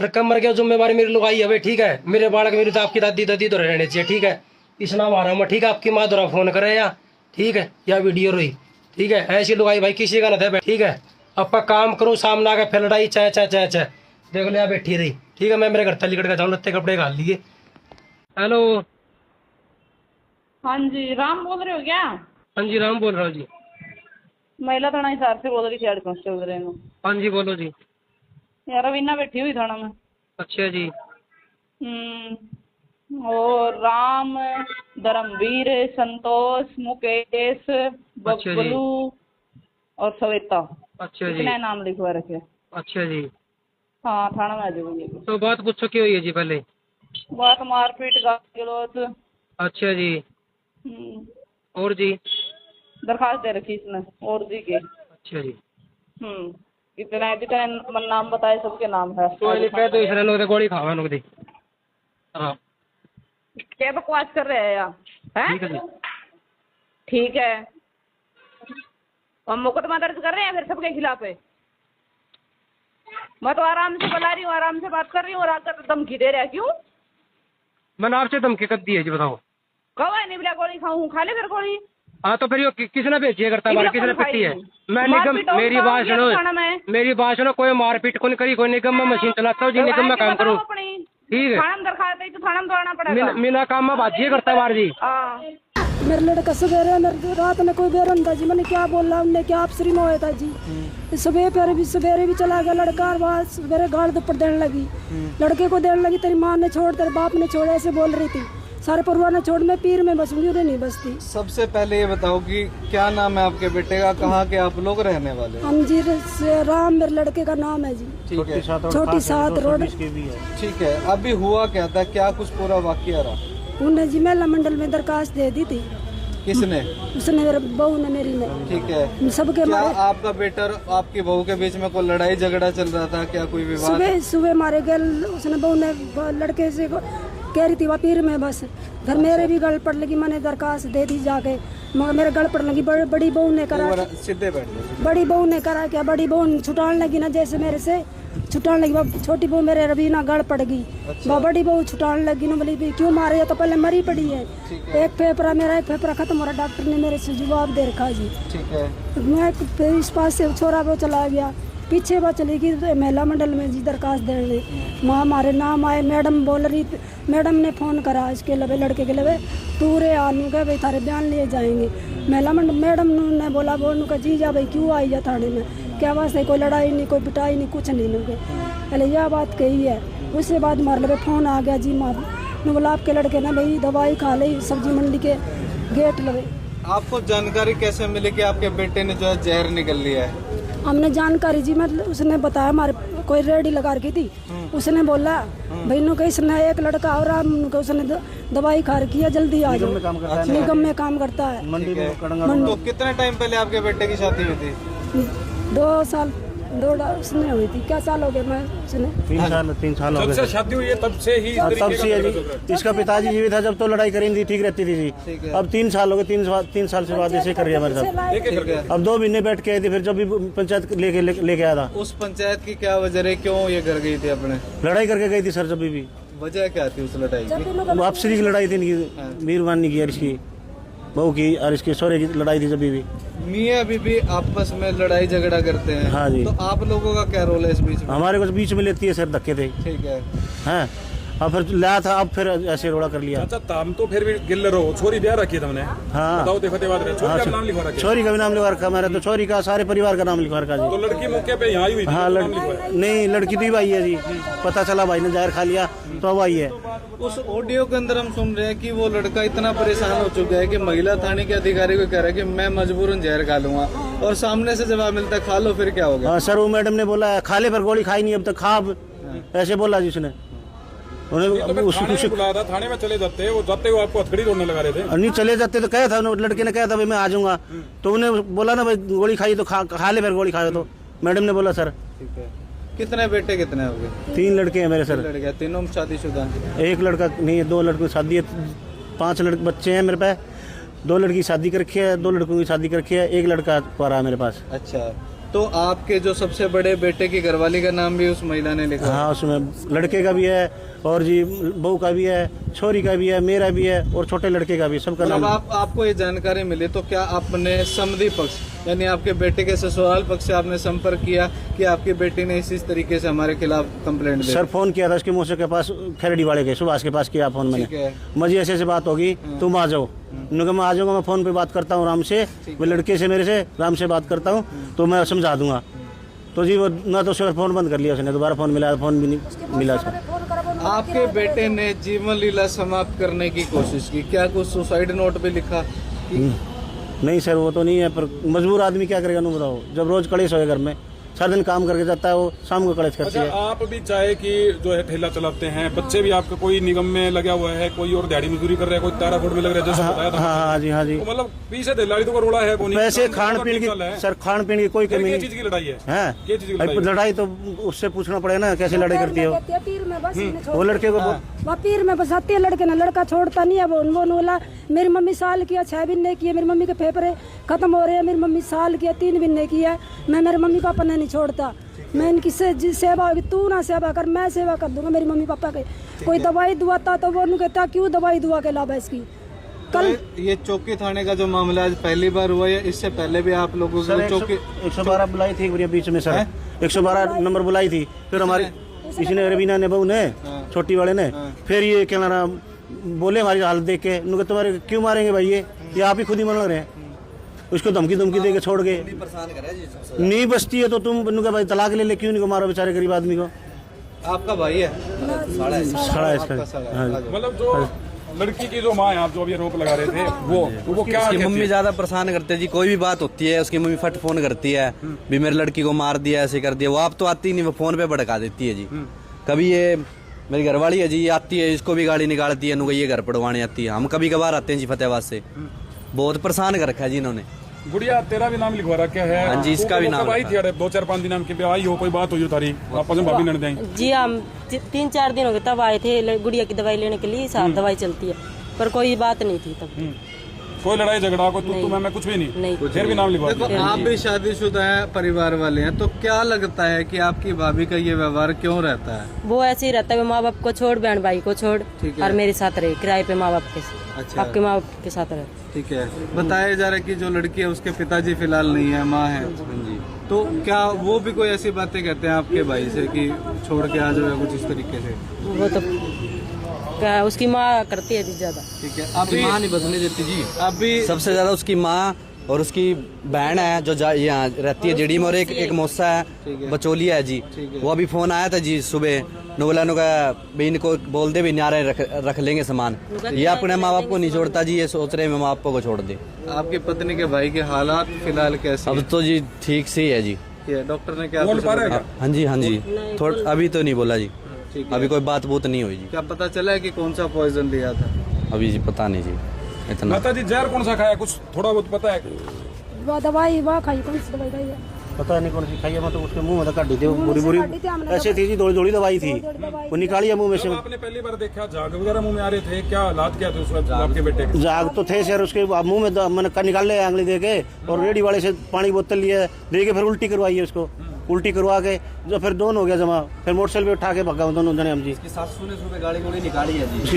रकम मर गया जिम्मेवारी मेरी लुगाई है भाई, ठीक है। मेरे बालक मेरी तो आपकी दादी दादी तो रहने चाहिए, ठीक है। इस नाम आ रहा हूँ मैं, ठीक है। आपकी माँ द्वारा फोन करे या, ठीक है, या वीडियो रोई, ठीक है। ऐसी लुगाई भाई किसी का ना था, ठीक है। आपका काम करूँ, सामने आके फिर लड़ाई चाय चाय चाय चाय, देख लो बैठी रही, ठीक है। मैं मेरे घर तली कट के जाऊँ, लत्ते कपड़े घाल लिए। हेलो, हाँ जी, राम बोल रहे हो क्या? हाँ जी राम बोल रहा हूँ जी। महिला थाना हिसार से बोल रही थी, हेड कांस्टेबल रहे। हाँ जी बोलो जी। यार अवीना बैठी हुई थाना में। अच्छा जी। और राम, धर्मवीर, संतोष, मुकेश, अच्छा जी। बबलू और श्वेता, अच्छा जी। इतने नाम लिखवा रखे। अच्छा जी। हाँ, थाना में आ जाओगे। तो बात पूछो क्या हुई है जी पहले। बात मारपीट गाली गलौज। अच्छा जी। हम्म, और जी। दरखास्त दे रखी इसने और जी के। अच्छा जी। इतने जितने नाम बताए सबके नाम है। तो नहीं कह तो इसने लोग गोली खावा लोग दी। हाँ क्या बकवास कर रहे हैं यार? ठीक है जी। ठीक है, हम मुकदमा दर्ज कर रहे हैं फिर सबके खिलाफ है। मैं तो आराम से बुला रही हूँ, आराम से बात कर रही हूँ और आकर धमकी दे रहा है, क्यों? मैंने आपसे धमकी कब दी है जी बताओ। कब है निबला गोली खाऊं? खा ले फिर गोली। हाँ तो फिर ये किसने भेजी है करता बार, किसने पिटी है? मैं निगम, मेरी बात सुनो, मेरी बात सुनो, कोई मारपीट को नहीं करी, कोई निगम में मशीन चलाता हूँ जी, निगम में काम करूँ, ठीक है। थाना में दरखास्त है तो थाना में तो आना पड़ेगा। मीना काम में बाजी करता बार जी। मेरे लड़का सवेरे रात में कोई बेरन था जी, मैंने क्या बोला, उनने क्या अफसरी में होया था जी। सवेरे भी चला गया लड़का, और वहाँ सवेरे गाड़ दुपड़ देने लगी, लड़के को देने लगी, तेरी माँ ने छोड़, तेरे बाप ने छोड़, ऐसे बोल रही थी। सारे परिवार ने छोड़, मैं पीर में बसूंगी, उन्हें नहीं बसती। सबसे पहले ये बताओ कि क्या नाम है आपके बेटे का, कहाँ के आप लोग रहने वाले? हम जी राम मेरे लड़के का नाम है जी। ठीक है, छोटी सात रोड। ठीक है। अभी हुआ क्या था, क्या कुछ पूरा वाकया रहा? उन्हें जी महिला मंडल में दरखास्त दे दी थी। किसने? उसने, मेरे बहू ने, मेरी ने। ठीक है। सबके क्या मारे आपका बेटा और आपकी बहू के बीच में कोई लड़ाई झगड़ा चल रहा था, क्या कोई विवाद? सुबह मारे गए, उसने बहू ने लड़के से कह रही थी वहाँ पीर में बस, घर मेरे भी गल पड़ लगी, मैंने दरखास्त दे दी जाके, मगर मेरे गल पड़ लगी। बड़ी बहू ने करा, सीधे बैठ गए। बड़ी बहू ने करा क्या, बड़ी बहू छुटाने लगी ना, जैसे मेरे से छुटाने लगी। छोटी बहू मेरे रबीना गल पड़ गई। अच्छा। बड़ी बहू छुटाने लगी ना, बोली क्यों मारे, तो पहले मरी पड़ी है। एक फेफड़ा मेरा, एक फेफड़ा खत्म हो रहा, डॉक्टर ने मेरे से जवाब दे रखा जी। ठीक है। मैं फिर इस पास से छोरा वो चला गया, पीछे बात चली गई महिला मंडल में जी दरखास्त देने। माँ हमारे नाम आए, मैडम बोल रही, मैडम ने फ़ोन करा इसके लवे, लड़के के लवे, पूरे आनू का भाई थारे बयान लिए जाएंगे। महिला मंडल मैडम ने बोला, बोलू का जी जा भाई क्यों आई जा थाने में, क्या वास्ते, कोई लड़ाई नहीं, कोई पिटाई नहीं, कुछ नहीं लगे। पहले यह बात कही है। उसके बाद मार लगे फ़ोन आ गया जी, माँ ने बोला आपके लड़के ने भाई दवाई खा ली सब्जी मंडी के गेट लगे। आपको जानकारी कैसे मिली कि आपके बेटे ने जो है जहर निकल लिया है? हमने जानकारी जी, मतलब उसने बताया, हमारे कोई रेडी लगा रखी थी, उसने बोला भाई नु इसने एक लड़का और उसने दवाई खा रखी है, जल्दी आ जाओ, निगम में काम करता है। तो कितने टाइम पहले आपके बेटे की शादी हुई थी? 2 साल उसने हुई थी, क्या साल हो गए? मैं उसने 3 साल हो गए। जब से शादी हुई है तब से ही तब से है जी। इसका पिताजी जीवित था जब तो लड़ाई करी थी, ठीक रहती थी जी। अब 3 साल हो गए, 3 साल से बाद ऐसे कर रही है हमारे साथ। अब 2 महीने बैठ के आई थी, फिर जब भी पंचायत लेके आया था। उस पंचायत की क्या वजह है, क्यों ये कर गई थी? अपने लड़ाई करके गई थी सर, जब भी। वजह क्या थी उस लड़ाई की? वापसी की लड़ाई थी इनकी, मीरवानी की और इसकी बहू की और इसके सौरे की लड़ाई थी जब भी। मियाँ बीबी आपस में लड़ाई झगड़ा करते हैं। हाँ जी। तो आप लोगों का क्या रोल है इस बीच में? हमारे को बीच में लेती है सर, धक्के थे। ठीक है। हाँ, अब फिर लाया था, अब फिर ऐसे रोड़ा कर लिया। अच्छा ताम तो फिर भी गिल रहो, छोरी ब्याह रखी तुमने? हाँ, बताओ देखो छोरी का नाम लिखवा रखा? छोरी का भी नाम लिखवा रखा मेरा, तो छोरी का सारे परिवार का नाम लिखवा रखा जी। तो लड़की मौके पे यहाँ आई हुई थी? हाँ नहीं, लड़की तो आई है जी, पता चला भाई ने जहर खा लिया तो अब आई है। उस ऑडियो के अंदर हम सुन रहे हैं कि वो लड़का इतना परेशान हो चुका है कि महिला थाने के अधिकारी को कह रहा है कि मैं मजबूरन जहर खा लूंगा, और सामने से जवाब मिलता है खा लो, फिर क्या होगा? हाँ सर, वो मैडम ने बोला खा ले पर गोली खाई नहीं अब तक, खा अब, ऐसे बोला जी उसने। उन्हें बुलाया था, थाने में चले जाते, वो जाते हुए आपको हथकड़ी तोड़ने लगा रहे थे? नहीं चले जाते तो कहा था, लड़के ने कहा था भाई मैं आ जाऊंगा, तो उन्हें बोला ना भाई गोली खाई तो खा ले फिर गोली खाए, तो मैडम ने बोला सर। ठीक है। कितने बेटे कितने हो गए? 3 लड़के हैं मेरे सर। लड़के तीनों शादीशुदा? एक लड़का नहीं, 2 लड़कों की शादी है, 5 बच्चे हैं मेरे पास। 2 लड़की शादी कर रखी है, 2 लड़कों की शादी कर रखी है, एक लड़का पा रहा है मेरे पास। अच्छा, तो आपके जो सबसे बड़े बेटे की घरवाली का नाम भी उस महिला ने लिखा? हाँ, उसमें लड़के का भी है और जी बहू का भी है, छोरी का भी है, मेरा भी है और छोटे लड़के का भी, सबका मतलब नाम। आपको ये जानकारी मिली तो क्या आपने समधी पक्ष यानी आपके बेटे के ससुराल पक्ष से आपने संपर्क किया कि आपकी बेटी ने इस तरीके से हमारे खिलाफ कंप्लेंट दी? सर फोन किया था उसके मौसे के पास, खैरडी वाले के सुभाष के पास किया फोन ठीक है। मैंने। मुझे ऐसे बात होगी, तुम आ जाओ। मैं आ जाऊंगा, मैं फोन पे बात करता हूँ राम से, मैं लड़के से मेरे से राम से बात करता हूँ तो मैं समझा दूंगा। तो जी वो ना तो उसने फोन बंद कर लिया, उसने दोबारा फोन मिला, फोन भी नहीं मिला उसको। आपके बेटे ने जीवन लीला समाप्त करने की कोशिश की, क्या कुछ सुसाइड नोट पे लिखा? नहीं सर, वो तो नहीं है, पर मजबूर आदमी क्या करेगा नु बताओ, जब रोज कलेश होए घर में, सारा दिन काम करके जाता है वो, शाम को कलेश करती अच्छा, है। आप भी चाहे कि जो है ठेला चलाते हैं, बच्चे भी आपका कोई निगम में लगा हुआ है, कोई और दिहाड़ी मजदूरी कर रहा है, कोई ताराकोट में लग रहा है, जैसे बताया था। हाँ जी, हाँ जी। तो मतलब पीछे दिल्ली तो रोड़ा है कोई नहीं। वैसे खान पीन की सर, खान पीन की कोई कमी क्या नहीं। चीज की लड़ाई है? है क्या चीज की लड़ाई है? लड़ाई तो उससे पूछना पड़ेगा ना, कैसे लड़ाई करती है वो। पीर में बस वो लड़के को वह पीर में बसाती है लड़के ना, लड़का छोड़ता नहीं है। वो बोला मेरी मम्मी साल किया 6 महीने की है, मेरी मम्मी के फेफड़े खत्म हो रहे हैं, मेरी मम्मी साल किया 3 महीने की है, मैं मेरे मम्मी पापा ने नहीं छोड़ता, मैं इनकी सेवा होगी, तू ना सेवा कर, मैं सेवा कर दूंगा मेरी मम्मी पापा के। कोई दवाई दुआता तो वो नहीं कहता क्यों दवाई दुआ के लाभ है इसकी। कल ये चौकी थाने का जो मामला आज पहली बार हुआ है, इससे पहले भी आप लोगों को चौकी 112 बुलाई थी एक बार बीच में सर, 112 नंबर बुलाई थी, फिर हमारी इसने रवीना ने बहू ने, छोटी वाले ने, फिर ये क्या नाम बोले हमारी हालत देख के, उनके तुम्हारे क्यों मारेंगे भाई, ये आप ही खुद ही मर रहे हैं। उसको धमकी दे के छोड़ गए, नहीं बचती है तो तुम उनका भाई तलाक ले क्यों नहीं को मारो बेचारे गरीब आदमी को। आपका भाई है? खड़ा है इसका। मतलब जो लड़की की जो माँ है, आप जो अभी आरोप लगा रहे थे, वो क्या उसकी कहती मम्मी है? ज्यादा परेशान करते हैं जी, कोई भी बात होती है उसकी मम्मी फट फोन करती है, भी मेरी लड़की को मार दिया, ऐसे कर दिया। वो आप तो आती नहीं, वो फोन पे भड़का देती है जी। कभी ये मेरी घरवाली है जी, ये आती है, इसको भी गाड़ी निकालती है, नुका ये घर पड़वाने आती है। हम कभी कभार आते हैं जी फतेहाबाद से, बहुत परेशान कर रखा है जी इन्होंने। गुड़िया तेरा भी नाम लिखवा रखा है? हाँ जी, इसका भी नाम आई थी 2-4-5 दिन के आई हो, कोई बात हुई हो तारी आपस में भाभी लड़ जाएंगे? जी हम 3-4 दिन हो गए तब आए थे गुड़िया की दवाई लेने के लिए, साथ दवाई चलती है, पर कोई बात नहीं थी तब। कोई लड़ाई झगड़ा को तू मैं कुछ भी नहीं, फिर भी नाम लिखवा देखो दिया। आप भी शादीशुदा है, परिवार वाले हैं, तो क्या लगता है कि आपकी भाभी का ये व्यवहार क्यों रहता है? वो ऐसे ही रहता है, माँ बाप को छोड़, बहन भाई को छोड़, ठीक है। और मेरे साथ रहे किराए पे, माँ बाप के अच्छा। आपके माँ बाप के साथ रहे। ठीक है। बताया जा रहा है कि जो लड़की है उसके पिताजी फिलहाल नहीं है, माँ है, तो क्या वो भी कोई ऐसी बातें कहते हैं आपके भाई से कि छोड़ के आ जाओ कुछ इस तरीके से? वो तो क्या उसकी माँ करती है जी ज्यादा। ठीक है। अभी माँ नहीं बसने देती जी, अभी सबसे ज्यादा उसकी माँ और उसकी बहन है जो यहाँ रहती है जेडी में, और एक मौसा है बचोलिया है जी। वो अभी फोन आया था जी सुबह, बोला भाई इनको बोल दे भी न्यारे रख लेंगे सामान। ये अपने माँ बाप को नहीं छोड़ता जी, ये सोच रहे हैं माँ बाप को छोड़ दे। आपकी पत्नी के भाई के हालात फिलहाल कैसे अब तो जी ठीक से ही है जी। डॉक्टर ने क्या बोल पा रहा है क्या? हाँ जी, हाँ जी, थोड़ा अभी तो नहीं बोला जी, अभी कोई बात बहुत नहीं हुई जी। क्या पता चला है कि कौन सा पॉइजन लिया था? अभी जी पता नहीं जी इतना। माता जी जहर कौन सा खाया, कुछ थोड़ा बहुत पता है? वो दवाई वह खाई, कौन सी दवाई खाई है पता नहीं कौन सी खाई है, मैं तो उसके मुंह में तो काट दी थी, वो बुरी काटी थी हमने ऐसे थी जी, थोड़ी दवाई थी, वो निकाली है मुंह में से। आपने पहली बार देखा झाग वगैरह मुंह में आ रहे थे, क्या हालात क्या थे उस वक्त आपके बेटे के? जाग तो थे सर, उसके मुंह में मैंने निकाल लिया आंगली दे के, और रेडी वाले से पानी बोतल लिया दे के फिर उल्टी करवाई है उसको, उल्टी करवा के जो फिर दोनों हो गया जमा, फिर मोटरसाइकिल पे उठा के भगा दोनों जने हम जी। इसकी सासू ने सुबह गाड़ी गोली निकाली है जी, इसकी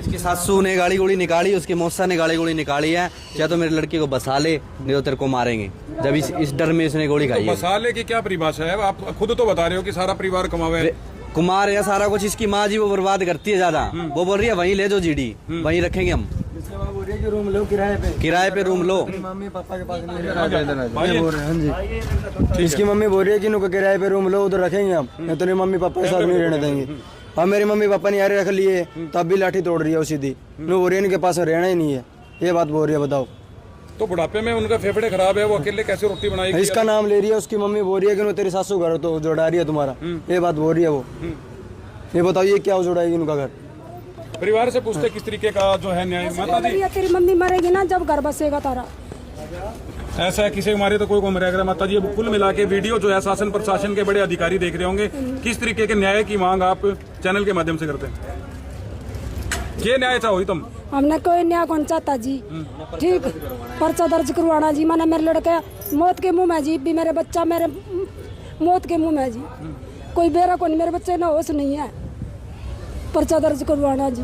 इसकी सासू ने गाड़ी गोली निकाली, उसकी मौसा ने गाड़ी गोली निकाली है, या तो मेरी लड़की को बसा ले, नहीं तो तेरे को मारेंगे। जब इस डर में इसने गोली खाई है। मसाले की क्या परिभाषा है? आप खुद तो बता रहे हो कि सारा परिवार कमावे। कुमार या सारा कुछ इसकी माँ जी वो बर्बाद करती है ज्यादा। वो बोल रही है वहीं ले जो जीडी, वहीं रखेंगे हम, रूम लो किराए पे रूम लो। मम्मी पापा के पास भाई, इसकी मम्मी बोल रही है कि उनको किराए पे रूम लो, उधर रखेंगे हम, नहीं तो नहीं मम्मी पापा के साथ नहीं रहने देंगे। अब मेरे मम्मी पापा ने यार रख लिए, तब भी लाठी तोड़ रही है सीधी, वो बोल रही है इनके पास रहना ही नहीं है, ये बात बोल रही है। बताओ, तो बुढ़ापे में उनका फेफड़े खराब है, वो अकेले कैसे रोटी बनाएगी? इसका नाम ले रही है, उसकी मम्मी बोल रही है कि तेरी सासू घर तो जोड़ा रही है तुम्हारा, ये बात बोल रही है वो। ये बताओ ये क्या जोड़ाएगी उनका घर? परिवार से पूछते किस तरीके का जो है न्याय? माता जी तेरी मम्मी मरेगी ना जब घर बसेगा तारा। ऐसा है, किसी को मारे तो कोई को मरेगा। माता जी अब कुल मिला के वीडियो जो है शासन प्रशासन के बड़े अधिकारी देख रहे होंगे, किस तरीके के न्याय की मांग आप चैनल के माध्यम से करते हैं? ये न्याय चाहो तुम? हमने कोई न्याय कौन चाहता जी। ठीक, पर्चा दर्ज करवाना जी। माना मेरे लड़के मौत के मुंह में जी, भी मेरे बच्चा मेरे मौत के मुंह में जी। कोई बेरा कौन, मेरे बच्चे ना होश नहीं है। पर्चा दर्ज करवाना जी।